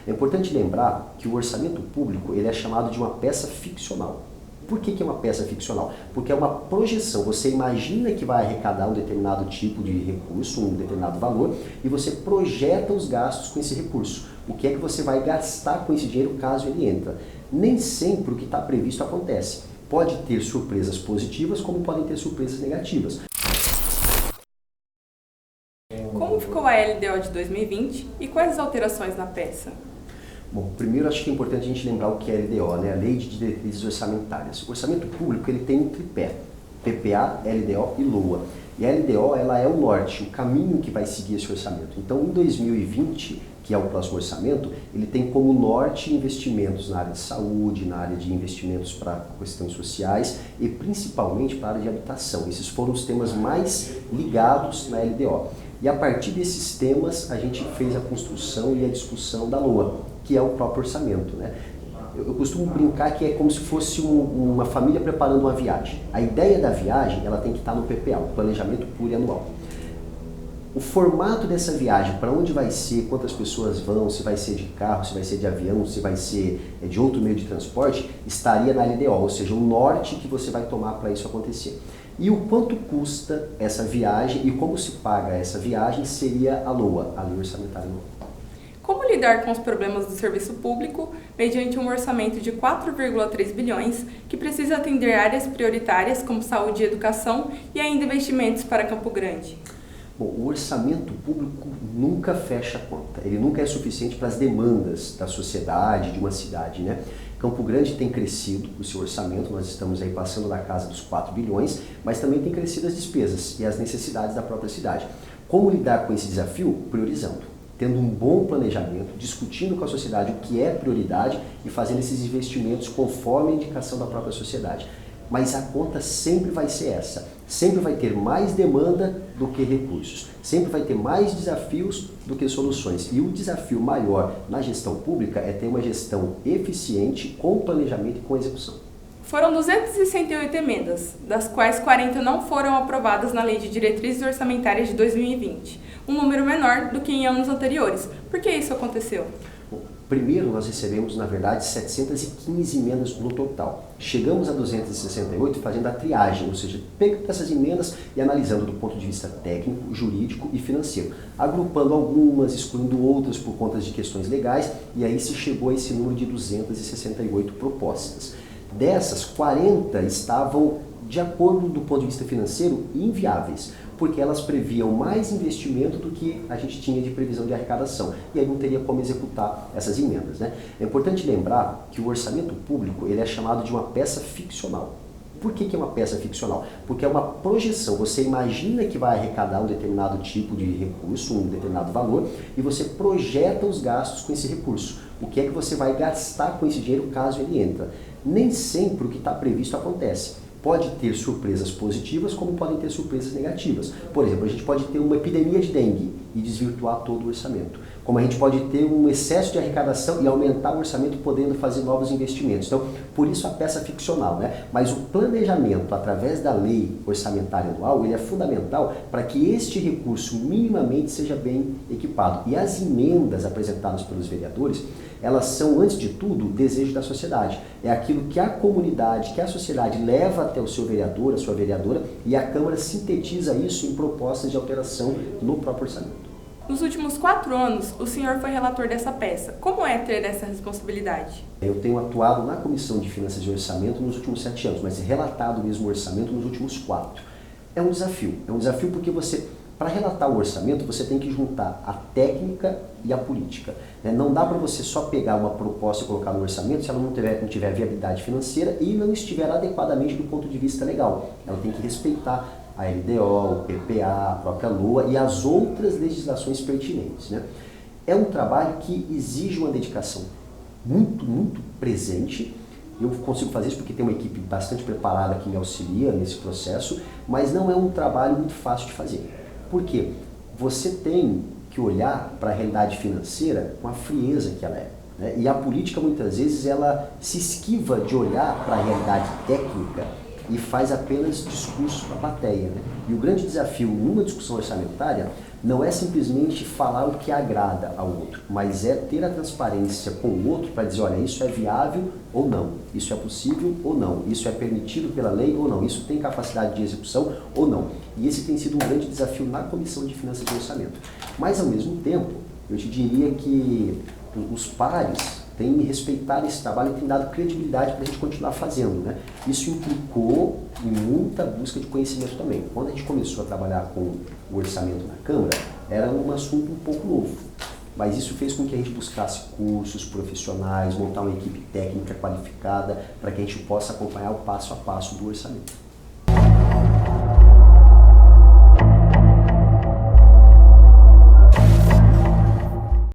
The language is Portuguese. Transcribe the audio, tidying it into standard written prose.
É importante lembrar que o orçamento público ele é chamado de uma peça ficcional. Por que é uma peça ficcional? Porque é uma projeção. Você imagina que vai arrecadar um determinado tipo de recurso, um determinado valor, e você projeta os gastos com esse recurso. O que é que você vai gastar com esse dinheiro caso ele entra? Nem sempre o que está previsto acontece. Pode ter surpresas positivas, como podem ter surpresas negativas. Como ficou a LDO de 2020 e quais as alterações na peça? Bom, primeiro acho que é importante a gente lembrar o que é a LDO, né? A Lei de Diretrizes Orçamentárias. O orçamento público ele tem um tripé, PPA, LDO e LOA. E a LDO ela é o norte, o caminho que vai seguir esse orçamento. Então, em 2020, que é o próximo orçamento, ele tem como norte investimentos na área de saúde, na área de investimentos para questões sociais e principalmente para a área de habitação. Esses foram os temas mais ligados na LDO. E a partir desses temas, a gente fez a construção e a discussão da LOA, que é o próprio orçamento, né? Eu costumo brincar que é como se fosse uma família preparando uma viagem. A ideia da viagem ela tem que estar no PPA, o Planejamento Plurianual. O formato dessa viagem, para onde vai ser, quantas pessoas vão, se vai ser de carro, se vai ser de avião, se vai ser de outro meio de transporte, estaria na LDO, ou seja, o norte que você vai tomar para isso acontecer. E o quanto custa essa viagem e como se paga essa viagem seria a LOA, a Lei Orçamentária Anual. Como lidar com os problemas do serviço público mediante um orçamento de 4,3 bilhões que precisa atender áreas prioritárias como saúde e educação e ainda investimentos para Campo Grande? Bom, o orçamento público nunca fecha a conta, ele nunca é suficiente para as demandas da sociedade, de uma cidade, né? Campo Grande tem crescido o seu orçamento, nós estamos aí passando da casa dos 4 bilhões, mas também tem crescido as despesas e as necessidades da própria cidade. Como lidar com esse desafio? Priorizando, tendo um bom planejamento, discutindo com a sociedade o que é prioridade e fazendo esses investimentos conforme a indicação da própria sociedade. Mas a conta sempre vai ser essa, sempre vai ter mais demanda do que recursos, sempre vai ter mais desafios do que soluções. E o desafio maior na gestão pública é ter uma gestão eficiente, com planejamento e com execução. Foram 268 emendas, das quais 40 não foram aprovadas na Lei de Diretrizes Orçamentárias de 2020, um número menor do que em anos anteriores. Por que isso aconteceu? Primeiro, nós recebemos, na verdade, 715 emendas no total. Chegamos a 268 fazendo a triagem, ou seja, pegando essas emendas e analisando do ponto de vista técnico, jurídico e financeiro, agrupando algumas, excluindo outras por conta de questões legais, e aí se chegou a esse número de 268 propostas. Dessas, 40 estavam, de acordo do ponto de vista financeiro, inviáveis, porque elas previam mais investimento do que a gente tinha de previsão de arrecadação, e aí não teria como executar essas emendas, né? É importante lembrar que o orçamento público ele é chamado de uma peça ficcional. Por que é uma peça ficcional? Porque é uma projeção, você imagina que vai arrecadar um determinado tipo de recurso, um determinado valor, e você projeta os gastos com esse recurso. O que é que você vai gastar com esse dinheiro caso ele entra? Nem sempre o que está previsto acontece. Pode ter surpresas positivas, como podem ter surpresas negativas. Por exemplo, a gente pode ter uma epidemia de dengue e desvirtuar todo o orçamento. Como a gente pode ter um excesso de arrecadação e aumentar o orçamento podendo fazer novos investimentos. Então, por isso a peça ficcional, né? Mas o planejamento através da Lei Orçamentária Anual, ele é fundamental para que este recurso minimamente seja bem equipado. E as emendas apresentadas pelos vereadores, elas são, antes de tudo, o desejo da sociedade. É aquilo que a comunidade, que a sociedade leva até o seu vereador, a sua vereadora, e a Câmara sintetiza isso em propostas de alteração no próprio orçamento. Nos últimos 4 anos, o senhor foi relator dessa peça. Como é ter essa responsabilidade? Eu tenho atuado na Comissão de Finanças e Orçamento nos últimos 7 anos, mas relatado mesmo o orçamento nos últimos 4. É um desafio porque você, para relatar o orçamento, você tem que juntar a técnica e a política. Não dá para você só pegar uma proposta e colocar no orçamento se ela não tiver viabilidade financeira e não estiver adequadamente do ponto de vista legal. Ela tem que respeitar a LDO, o PPA, a própria LOA e as outras legislações pertinentes, né? É um trabalho que exige uma dedicação muito presente. Eu consigo fazer isso porque tem uma equipe bastante preparada que me auxilia nesse processo, mas não é um trabalho muito fácil de fazer. Por quê? Você tem que olhar para a realidade financeira com a frieza que ela é, né? E a política, muitas vezes, ela se esquiva de olhar para a realidade técnica e faz apenas discurso para a plateia, né? E o grande desafio numa discussão orçamentária não é simplesmente falar o que agrada ao outro, mas é ter a transparência com o outro para dizer, olha, isso é viável ou não, isso é possível ou não, isso é permitido pela lei ou não, isso tem capacidade de execução ou não. E esse tem sido um grande desafio na Comissão de Finanças e Orçamento. Mas, ao mesmo tempo, eu te diria que os pares têm respeitado esse trabalho e têm dado credibilidade para a gente continuar fazendo, né? Isso implicou em muita busca de conhecimento também. Quando a gente começou a trabalhar com o orçamento na Câmara, era um assunto um pouco novo. Mas isso fez com que a gente buscasse cursos profissionais, montar uma equipe técnica qualificada para que a gente possa acompanhar o passo a passo do orçamento.